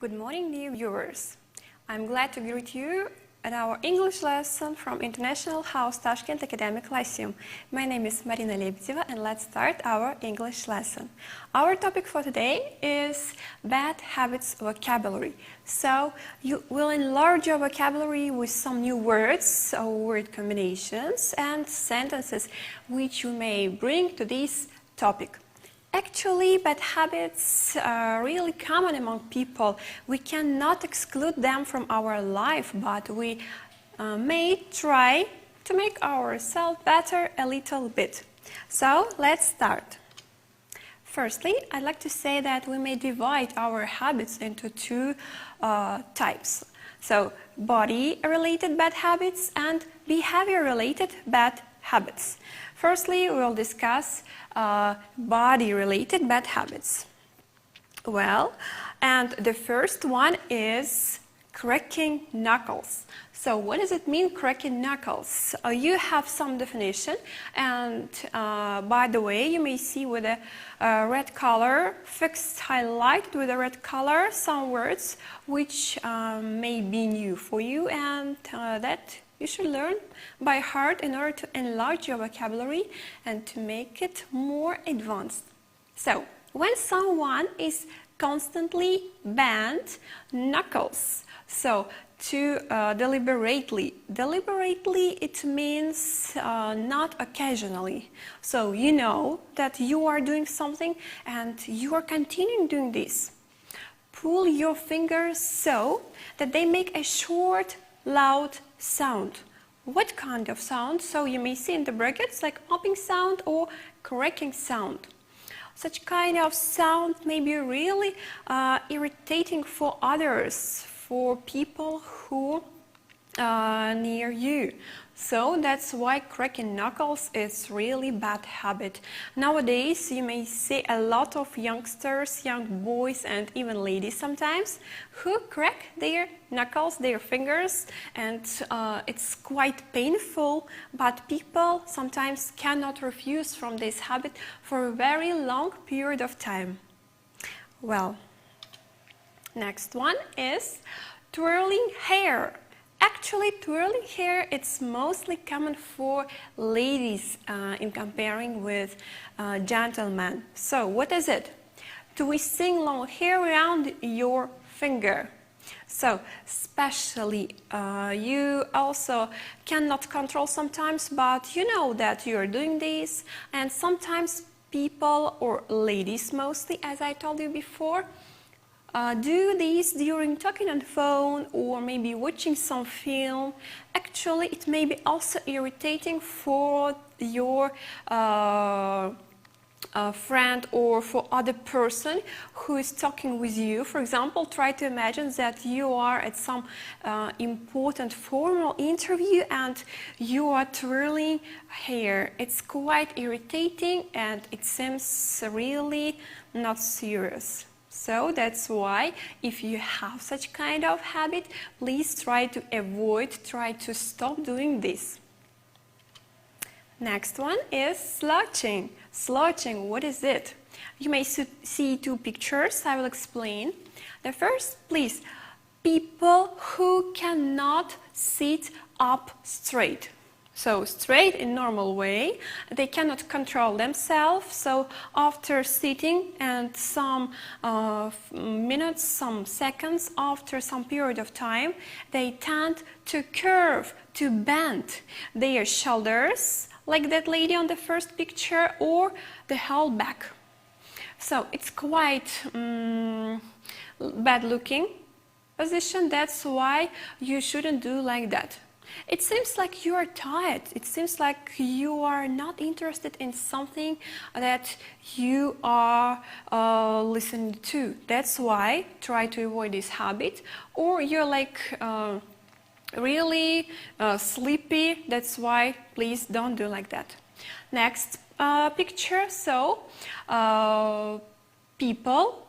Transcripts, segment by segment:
Good morning, dear viewers. I'm glad to greet you at our English lesson from International House Toshkent Academic Lyceum. My name is Marina Lebedeva and let's start our English lesson. Our topic for today is bad habits vocabulary. So you will enlarge your vocabulary with some new words or word combinations and sentences which you may bring to this topic. Actually, bad habits are really common among people. We cannot exclude them from our life, but we may try to make ourselves better a little bit. So, let's start. Firstly, I'd like to say that we may divide our habits into two types. So, body-related bad habits and behavior-related bad habits. Firstly, we will discuss body-related bad habits. Well, and the first one is cracking knuckles. So what does it mean, cracking knuckles? You have some definition, and by the way, you may see with a red color, fixed highlighted with a red color, some words which may be new for you and that you should learn by heart in order to enlarge your vocabulary and to make it more advanced. So, when someone is constantly bend knuckles, so to deliberately it means not occasionally. So you know that you are doing something and you are continuing doing this. Pull your fingers so that they make a short, loud sound. What kind of sound? So you may see in the brackets like popping sound or cracking sound. Such kind of sound may be really irritating for others, for people who are near you. So that's why cracking knuckles is really bad habit. Nowadays you may see a lot of youngsters, young boys and even ladies sometimes who crack their knuckles, their fingers, and it's quite painful, but people sometimes cannot refuse from this habit for a very long period of time. Well, next one is twirling hair. Actually, twirling hair, it's mostly common for ladies in comparing with gentlemen. So, what is it? Twisting long hair around your finger. So, especially you also cannot control sometimes, but you know that you are doing this, and sometimes people, or ladies mostly, as I told you before, do this during talking on the phone or maybe watching some film. Actually, it may be also irritating for your friend or for other person who is talking with you. For example, try to imagine that you are at some important formal interview and you are twirling hair. It's quite irritating and it seems really not serious. So that's why if you have such kind of habit, please try to avoid, try to stop doing this. Next one is slouching. Slouching, what is it? You may see two pictures, I will explain. The first, please, people who cannot sit up straight. So straight in normal way, they cannot control themselves, so after sitting and some minutes, some seconds, after some period of time, they tend to curve, to bend their shoulders, like that lady on the first picture, or the whole back. So it's quite bad looking position, that's why you shouldn't do like that. It seems like you are tired. It seems like you are not interested in something that you are listening to. That's why try to avoid this habit. Or you're like really sleepy. That's why please don't do like that. Next picture. So people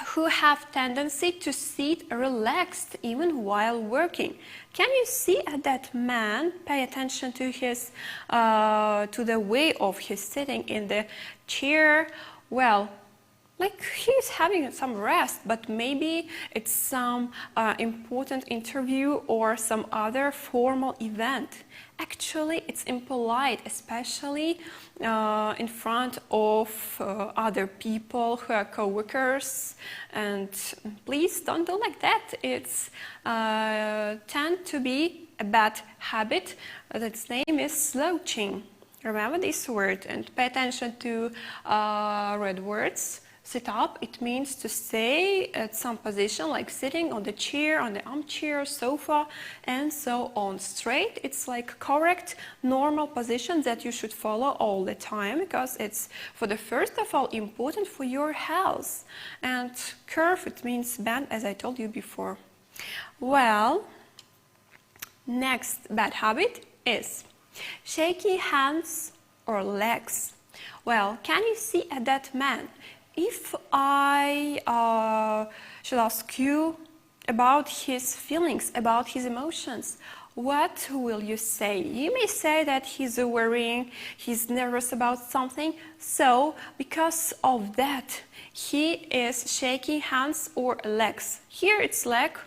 who have tendency to sit relaxed even while working. Can you see that man? Pay attention to his to the way of his sitting in the chair. Well, like he's having some rest, but maybe it's some important interview or some other formal event. Actually, it's impolite, especially in front of other people who are co-workers, and please don't do like that. It's tend to be a bad habit. Its name is slouching. Remember this word and pay attention to red words. Sit up, it means to stay at some position, like sitting on the chair, on the armchair, sofa, and so on. Straight, it's like correct, normal position that you should follow all the time, because it's, for the first of all, important for your health. And curve, it means bend, as I told you before. Well, next bad habit is shaky hands or legs. Well, can you see a dead man? If I should ask you about his feelings, about his emotions, what will you say? You may say that he's worrying, he's nervous about something, so because of that, he is shaking hands or legs. Here it's leg.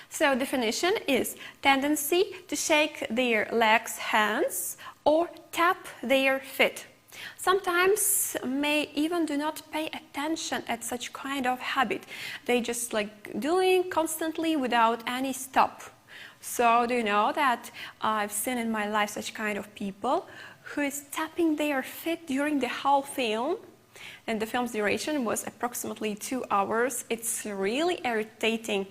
So definition is tendency to shake their legs, hands, or tap their feet. Sometimes may even do not pay attention at such kind of habit. They just like doing constantly without any stop. So do you know that I've seen in my life such kind of people who is tapping their feet during the whole film, and the film's duration was approximately 2 hours. It's really irritating.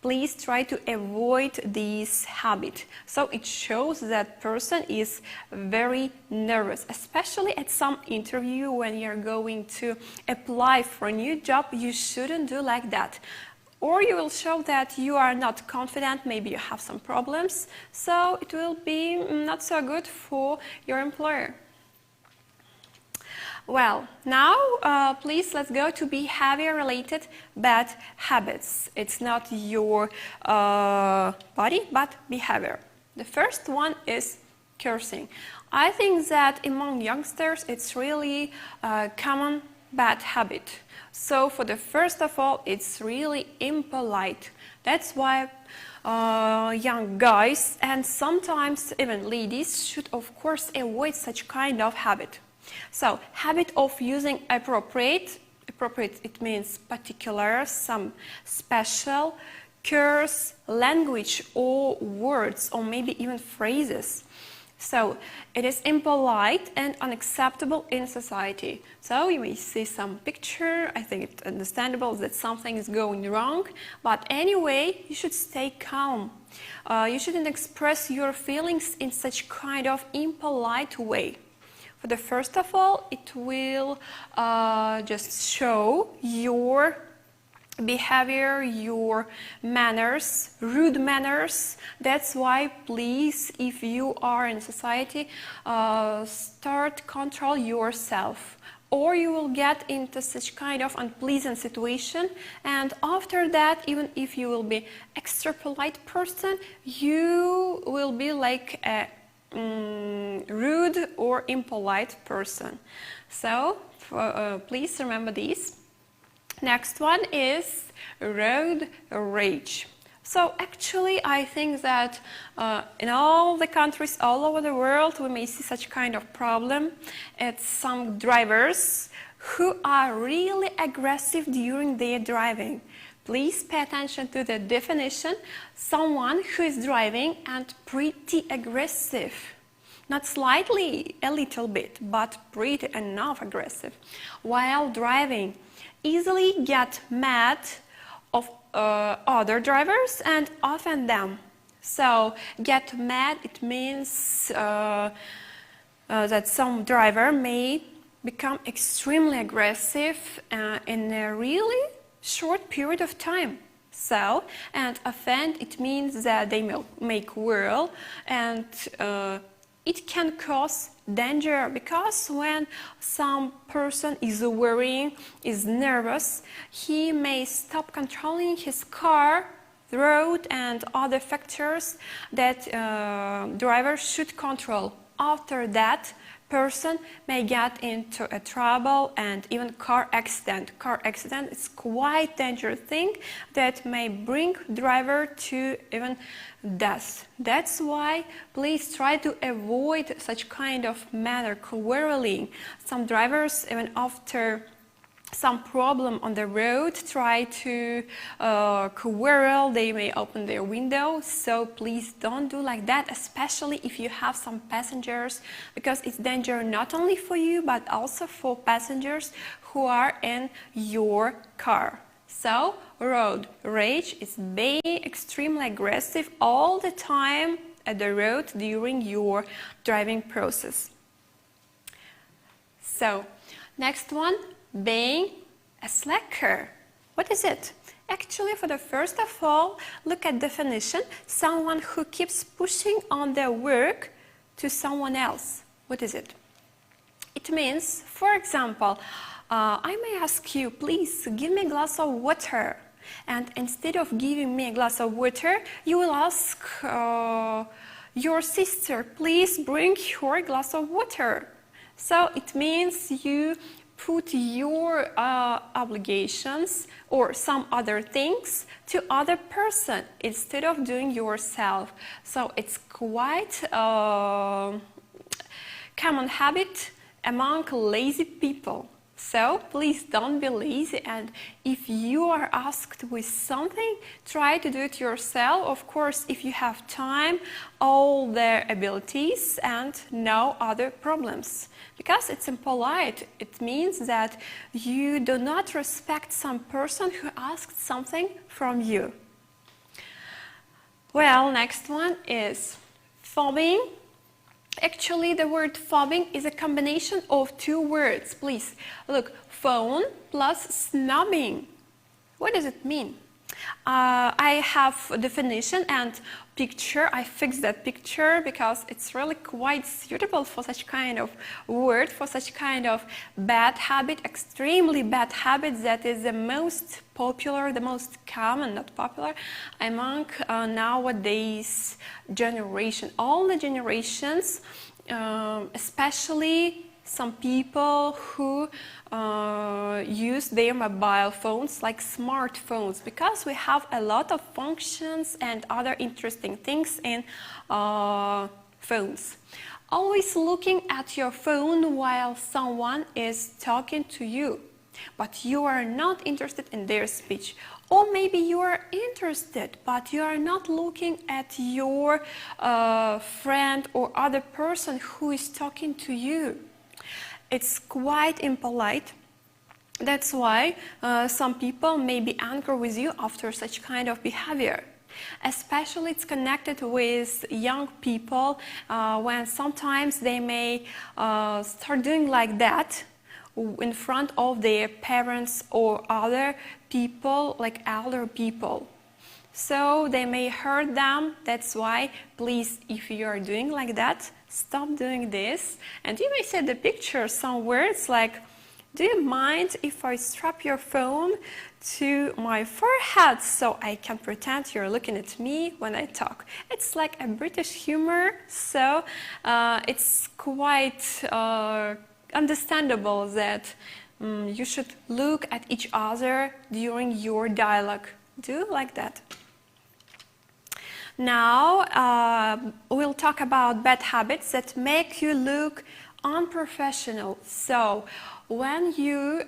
Please try to avoid this habit. So it shows that person is very nervous, especially at some interview when you're going to apply for a new job. You shouldn't do like that. Or you will show that you are not confident, maybe you have some problems, so it will be not so good for your employer. Well, now please let's go to behavior-related bad habits. It's not your body, but behavior. The first one is cursing. I think that among youngsters it's really a common bad habit. So for the first of all, it's really impolite. That's why young guys and sometimes even ladies should of course avoid such kind of habit. So, habit of using appropriate, it means particular, some special, curse, language or words or maybe even phrases. So, it is impolite and unacceptable in society. So, you may see some picture, I think it's understandable that something is going wrong, but anyway, you should stay calm. You shouldn't express your feelings in such kind of impolite way. For the first of all, it will just show your behavior, your manners, rude manners. That's why, please, if you are in society, start control yourself, or you will get into such kind of unpleasant situation, and after that, even if you will be extra polite person, you will be like a rude or impolite person. So please remember these. Next one is road rage. So actually I think that in all the countries all over the world we may see such kind of problem. It's some drivers who are really aggressive during their driving. Please pay attention to the definition. Someone who is driving and pretty aggressive. Not slightly, a little bit, but pretty enough aggressive. While driving, easily get mad of other drivers and offend them. So, get mad, it means that some driver may become extremely aggressive in a really short period of time. So, and offend, it means that they may quarrel, and it can cause danger, because when some person is worrying, is nervous, he may stop controlling his car, the road and other factors that driver should control. After that, person may get into a trouble and even car accident. Car accident is quite dangerous thing that may bring driver to even death. That's why please try to avoid such kind of manner, quarreling. Some drivers even after some problem on the road try to quarrel, they may open their window, so please don't do like that, especially if you have some passengers, because it's danger not only for you but also for passengers who are in your car. So road rage is being extremely aggressive all the time at the road during your driving process. So next one, being a slacker. What is it? Actually, for the first of all, look at definition. Someone who keeps pushing on their work to someone else. What is it? It means, for example, I may ask you, please give me a glass of water. And instead of giving me a glass of water, you will ask your sister, please bring her a glass of water. So it means you put your obligations or some other things to other person instead of doing yourself. So it's quite a common habit among lazy people. So please don't be lazy, and if you are asked with something, try to do it yourself. Of course, if you have time, all the abilities and no other problems. Because it's impolite, it means that you do not respect some person who asked something from you. Well, next one is fobbing. Actually, the word fobbing is a combination of two words. Please look, phone plus snobbing. What does it mean? I have a definition and picture. I fixed that picture because it's really quite suitable for such kind of word, for such kind of bad habit, extremely bad habit that is the most popular, the most common, not popular, among nowadays generation. All the generations, especially some people who use their mobile phones like smartphones, because we have a lot of functions and other interesting things in phones. Always looking at your phone while someone is talking to you, but you are not interested in their speech. Or maybe you are interested, but you are not looking at your friend or other person who is talking to you. It's quite impolite. That's why some people may be angry with you after such kind of behavior. Especially it's connected with young people when sometimes they may start doing like that in front of their parents or other people, like elder people. So they may hurt them. That's why, please, if you are doing like that, stop doing this. And you may say the picture some words like, do you mind if I strap your phone to my forehead so I can pretend you're looking at me when I talk? It's like a British humor, so it's quite understandable that you should look at each other during your dialogue. Do like that. Now we'll talk about bad habits that make you look unprofessional. So when you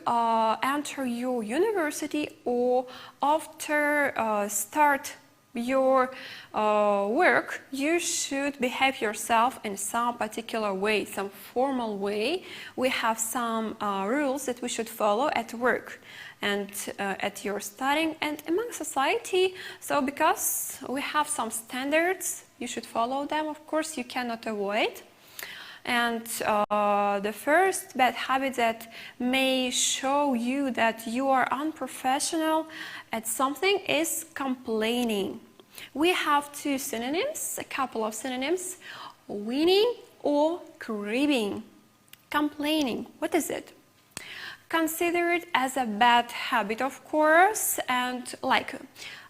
enter your university or after start your work, you should behave yourself in some particular way, some formal way. We have some rules that we should follow at work and at your studying and among society. So because we have some standards, you should follow them. Of course, you cannot avoid. And the first bad habit that may show you that you are unprofessional at something is complaining. We have two synonyms, a couple of synonyms, whining or cribbing. Complaining, what is it? consider it as a bad habit, of course. And like,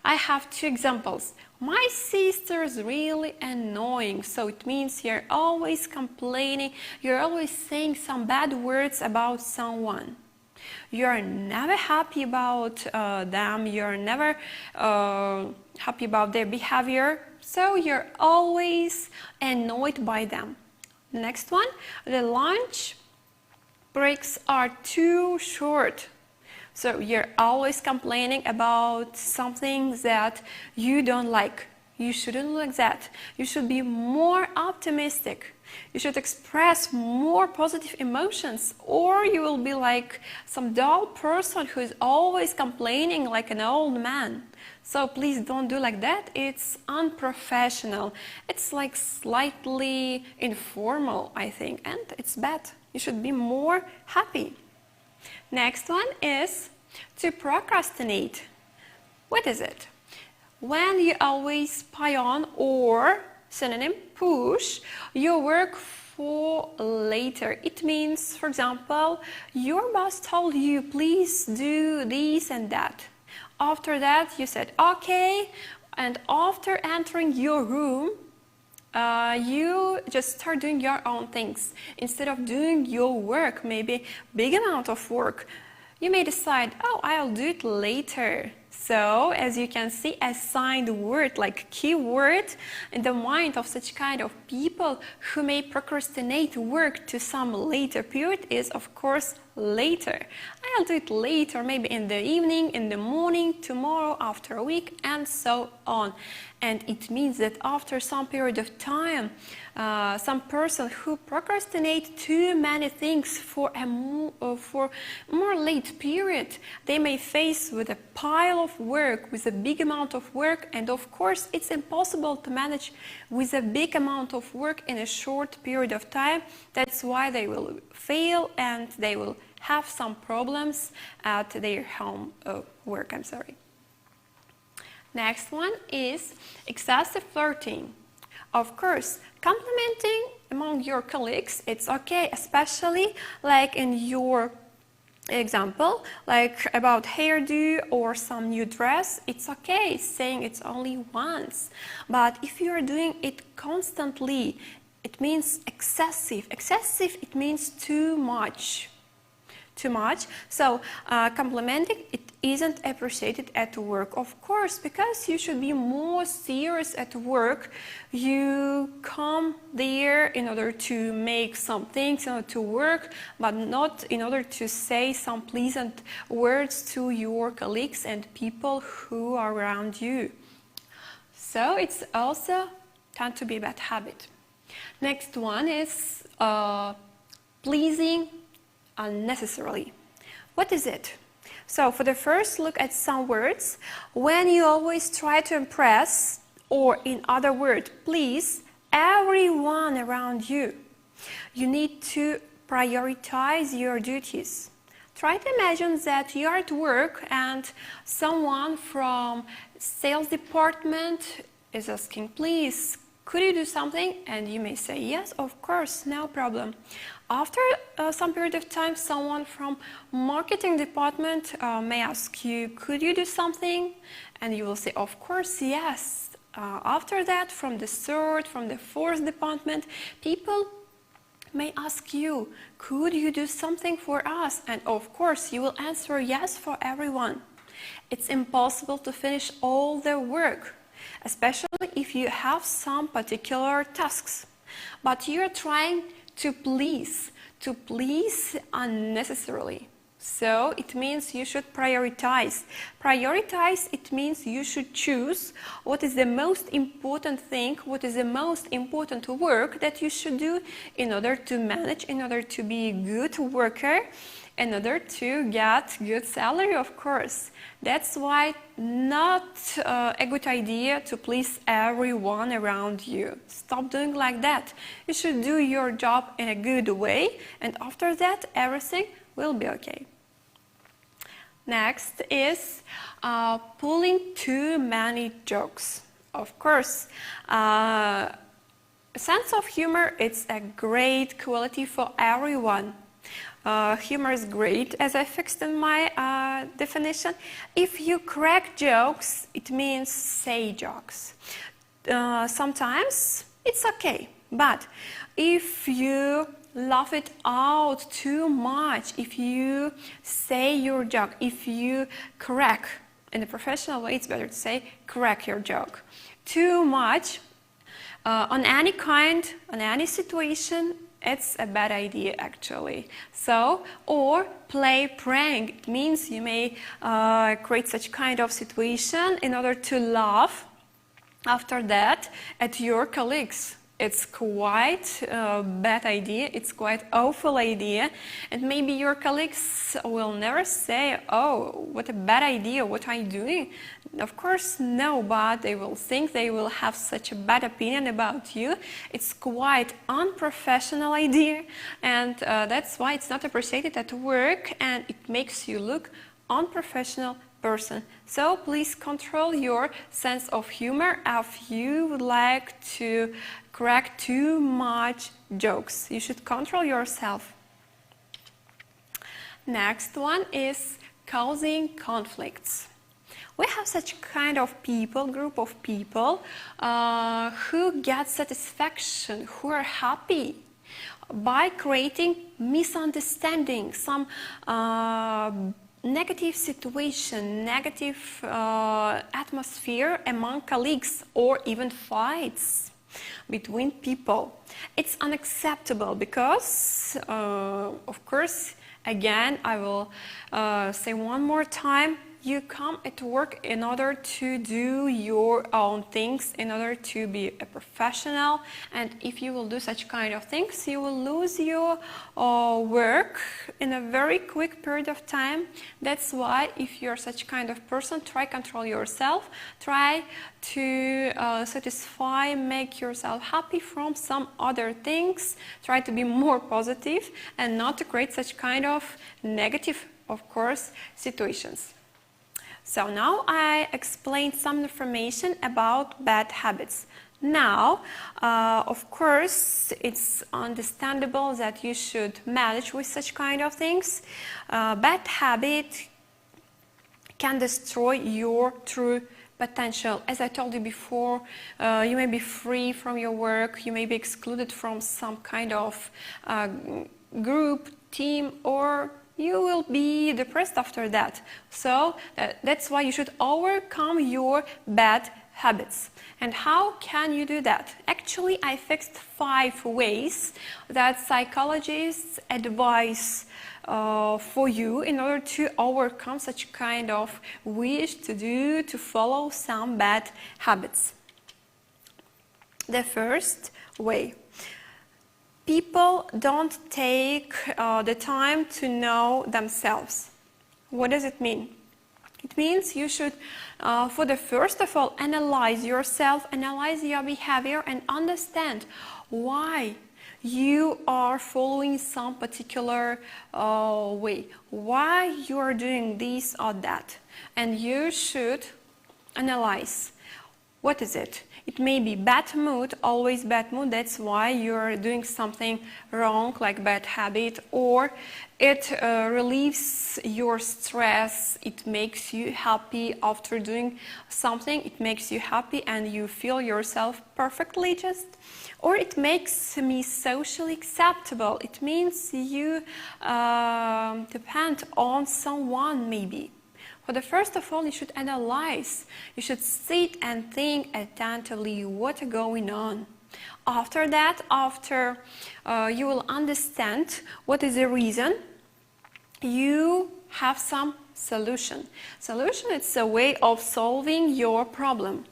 I have two examples. My sister is really annoying, so it means you're always complaining, you're always saying some bad words about someone. You're never happy about them, you're never happy about their behavior, so you're always annoyed by them. Next one, the lunch breaks are too short. So you're always complaining about something that you don't like. You shouldn't like that. You should be more optimistic. You should express more positive emotions, or you will be like some dull person who is always complaining like an old man. So please don't do like that. It's unprofessional. It's like slightly informal, I think, and it's bad. You should be more happy. Next one is to procrastinate. What is it? When you always pile on, or synonym push, your work for later. It means, for example, your boss told you, please do this and that. After that, you said, okay, and after entering your room, you just start doing your own things. Instead of doing your work, maybe big amount of work, you may decide, oh, I'll do it later. So, as you can see, assigned word, like keyword, in the mind of such kind of people who may procrastinate work to some later period is, of course, later. I'll do it later, maybe in the evening, in the morning, tomorrow, after a week, and so on. And it means that after some period of time, some person who procrastinate too many things for a more late period, they may face with a pile of work, with a big amount of work, and of course it's impossible to manage with a big amount of work in a short period of time. That's why they will fail and they will have some problems at their home work. Next one is excessive flirting. Of course, complimenting among your colleagues, it's okay, especially like in your example, like about hairdo or some new dress, it's okay saying it's only once. But if you are doing it constantly, it means excessive. Excessive, it means too much. Too much. So complimenting, it isn't appreciated at work, of course, because you should be more serious at work. You come there in order to make some things, in order to work, but not in order to say some pleasant words to your colleagues and people who are around you. So it's also tend to be a bad habit. Next one is pleasing unnecessarily. What is it? So for the first look at some words, when you always try to impress, or in other words, please everyone around you, you need to prioritize your duties. Try to imagine that you are at work and someone from sales department is asking, please, could you do something? And you may say, yes, of course, no problem. After some period of time, someone from marketing department may ask you, could you do something? And you will say, of course, yes. After that, from the third, from the fourth department, people may ask you, could you do something for us? And of course, you will answer yes for everyone. It's impossible to finish all their work, especially if you have some particular tasks. But you're trying to please unnecessarily. So it means you should prioritize. Prioritize, it means you should choose what is the most important thing, what is the most important work that you should do in order to manage, in order to be a good worker, in order to get good salary, of course. That's why not a good idea to please everyone around you. Stop doing like that. You should do your job in a good way, and after that everything will be okay. Next is pulling too many jokes. Of course, a sense of humor, it's a great quality for everyone. Humor is great, as I fixed in my definition. If you crack jokes, it means say jokes. Sometimes it's okay, but if you laugh it out too much, if you say your joke, if you crack, in a professional way it's better to say crack your joke too much, on any kind, on any situation, it's a bad idea actually. So, or play prank. It means you may create such kind of situation in order to laugh after that at your colleagues. It's quite a bad idea, it's quite awful idea, and maybe your colleagues will never say, oh, what a bad idea, what are you doing? Of course, no, but they will think, they will have such a bad opinion about you. It's quite unprofessional idea, and that's why it's not appreciated at work, and it makes you look unprofessional person. So please control your sense of humor if you would like to crack too much jokes. You should control yourself. Next one is causing conflicts. We have such kind of people, group of people who get satisfaction, who are happy by creating misunderstanding, some negative situation, negative atmosphere among colleagues, or even fights between people. It's unacceptable because, of course, again, I will say one more time, you come at work in order to do your own things, in order to be a professional, and if you will do such kind of things, you will lose your work in a very quick period of time. That's why if you're such kind of person, try control yourself, try to satisfy, make yourself happy from some other things, try to be more positive and not to create such kind of negative, of course, situations. So now I explained some information about bad habits. Now, of course, it's understandable that you should manage with such kind of things. Bad habit can destroy your true potential. As I told you before, you may be free from your work, you may be excluded from some kind of group, team, or you will be depressed after that. So that's why you should overcome your bad habits. And how can you do that? Actually, I fixed 5 ways that psychologists advise for you in order to overcome such kind of wish to follow some bad habits. The first way. People don't take the time to know themselves. What does it mean? It means you should, first of all, analyze yourself, analyze your behavior, and understand why you are following some particular way, why you are doing this or that. And you should analyze. What is it? It may be bad mood, always bad mood, that's why you're doing something wrong, like bad habit, or it relieves your stress, it makes you happy after doing something, it makes you happy and you feel yourself perfectly just, or it makes me socially acceptable, it means you depend on someone maybe. But first of all, you should analyze. You should sit and think attentively what's going on. After that, you will understand what is the reason, you have some solution. Solution is a way of solving your problem.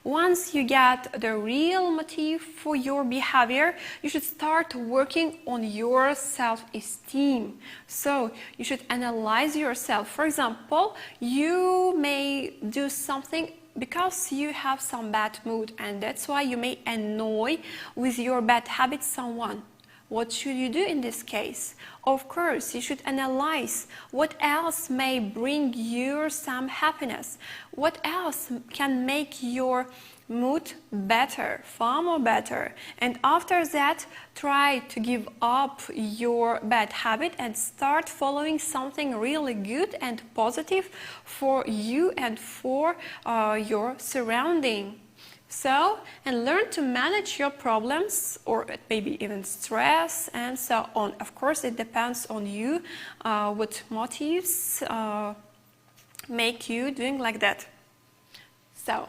Once you get the real motive for your behavior, you should start working on your self-esteem. So you should analyze yourself. For example, you may do something because you have some bad mood, and that's why you may annoy with your bad habits someone. What should you do in this case? Of course, you should analyze what else may bring you some happiness. What else can make your mood better, far more better. And after that, try to give up your bad habit and start following something really good and positive for you and for your surrounding. So, and learn to manage your problems or maybe even stress and so on. Of course, it depends on you, what motives make you doing like that. So,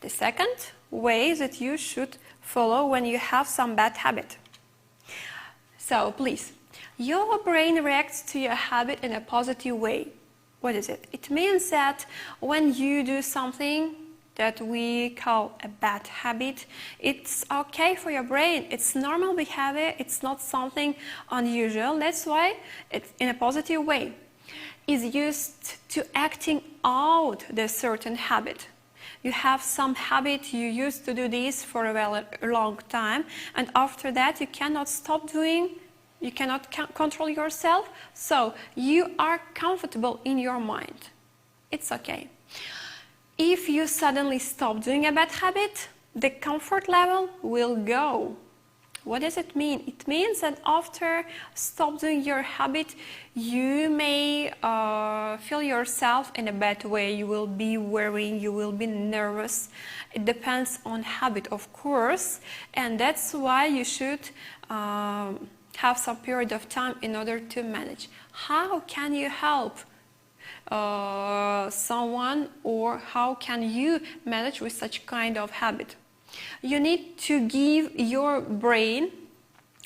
the second way that you should follow when you have some bad habit. So, please, your brain reacts to your habit in a positive way. What is it? It means that when you do something that we call a bad habit, it's okay for your brain. It's normal behavior. It's not something unusual. That's why it's in a positive way. Is used to acting out the certain habit. You have some habit, you used to do this for a long time, and after that you cannot stop doing, you cannot control yourself, so you are comfortable in your mind. It's okay. If you suddenly stop doing a bad habit, the comfort level will go. What does it mean? It means that after stop doing your habit, you may feel yourself in a bad way. You will be worrying, you will be nervous. It depends on habit, of course, and that's why you should have some period of time in order to manage. How can you help someone, or how can you manage with such kind of habit? You need to give your brain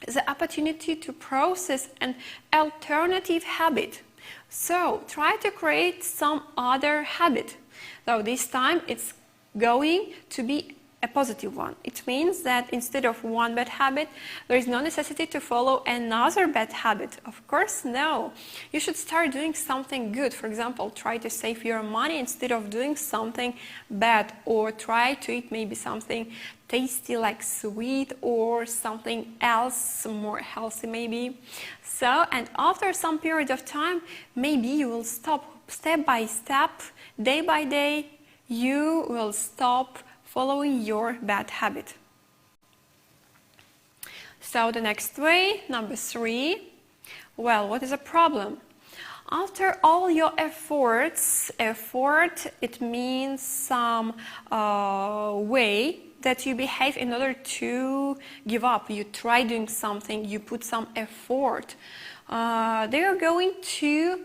the opportunity to process an alternative habit. So try to create some other habit. So this time it's going to be a positive one. It means that instead of one bad habit, there is no necessity to follow another bad habit. Of course, no. You should start doing something good. For example, try to save your money instead of doing something bad, or try to eat maybe something tasty like sweet or something else more healthy maybe. So, and after some period of time, maybe you will stop step by step, day by day, you will stop following your bad habit. So the next way, number 3, well, what is a problem? After all your efforts, it means some way that you behave in order to give up. You try doing something, you put some effort. There are going to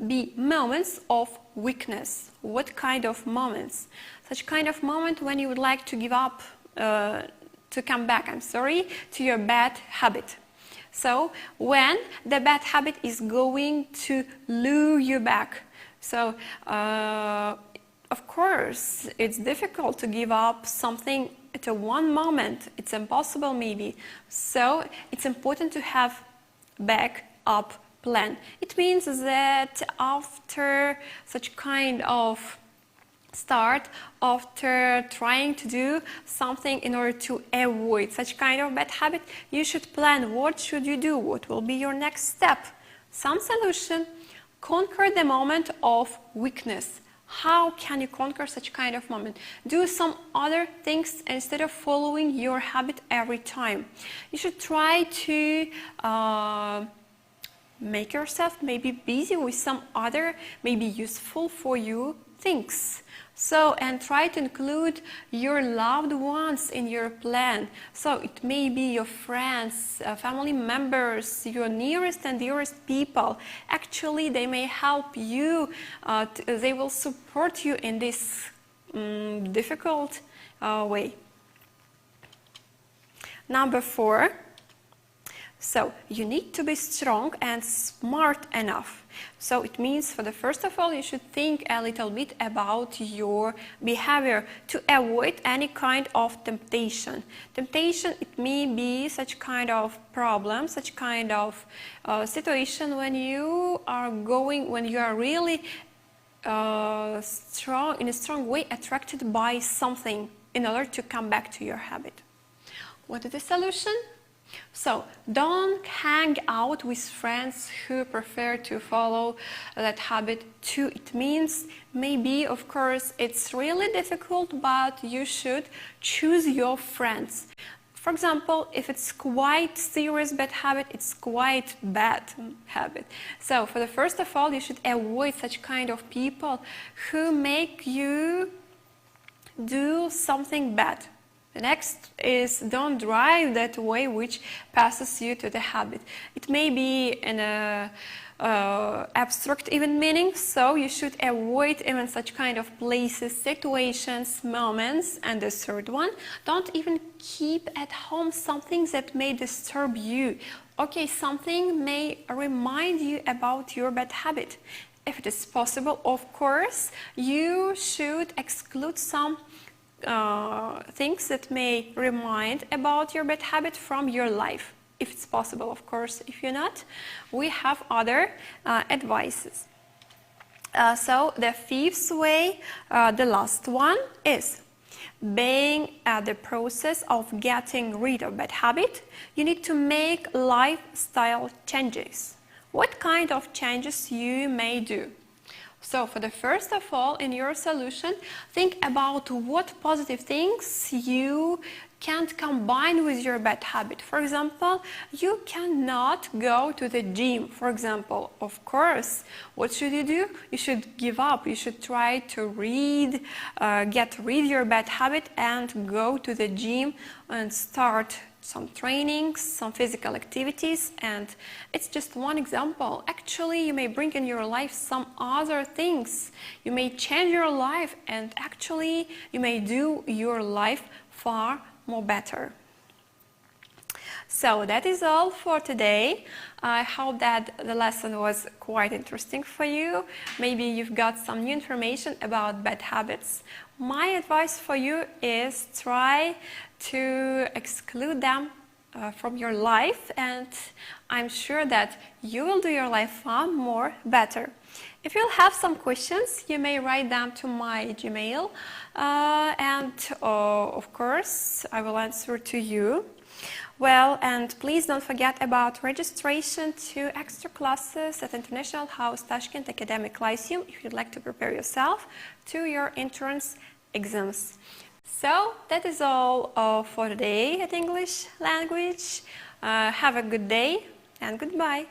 be moments of weakness. What kind of moments? Such kind of moment when you would like to give up, to come back, to your bad habit. So when the bad habit is going to lure you back. So of course it's difficult to give up something at a one moment. It's impossible maybe. So it's important to have backup plan. It means that after such kind of start, after trying to do something in order to avoid such kind of bad habit, you should plan what should you do, what will be your next step. Some solution, conquer the moment of weakness. How can you conquer such kind of moment? Do some other things instead of following your habit every time. You should try to make yourself maybe busy with some other, maybe useful for you things. So, and try to include your loved ones in your plan. So it may be your friends, family members, your nearest and dearest people. Actually, they may help you, they will support you in this difficult way. Number 4. So you need to be strong and smart enough. So it means, for the first of all, you should think a little bit about your behavior to avoid any kind of temptation. Temptation, it may be such kind of problem, such kind of situation when you are really strong, in a strong way, attracted by something in order to come back to your habit. What is the solution? So don't hang out with friends who prefer to follow that habit too. It means maybe, of course, it's really difficult, but you should choose your friends. For example, if it's quite serious bad habit, it's quite bad habit. So for the first of all, you should avoid such kind of people who make you do something bad. The next is don't drive that way which passes you to the habit. It may be in a abstract even meaning, so you should avoid even such kind of places, situations, moments. And the third one, don't even keep at home something that may disturb you. Okay, something may remind you about your bad habit. If it is possible, of course, you should exclude some things that may remind about your bad habit from your life, if it's possible, of course. If you're not, we have other advices. So the fifth way, the last one, is being at the process of getting rid of bad habit, you need to make lifestyle changes. What kind of changes you may do? So for the first of all, in your solution, think about what positive things you can combine with your bad habit. For example, you cannot go to the gym, for example. Of course, what should you do? You should give up. You should try to read, get rid of your bad habit and go to the gym and start some trainings, some physical activities, and it's just one example. Actually, you may bring in your life some other things. You may change your life, and actually you may do your life far more better. So that is all for today. I hope that the lesson was quite interesting for you. Maybe you've got some new information about bad habits. My advice for you is try to exclude them from your life, and I'm sure that you will do your life far more better. If you'll have some questions, you may write them to my Gmail, and of course I will answer to you. Well, and please don't forget about registration to extra classes at International House Toshkent Academic Lyceum if you'd like to prepare yourself to your entrance exams. So that is all for today at English Language. Have a good day and goodbye.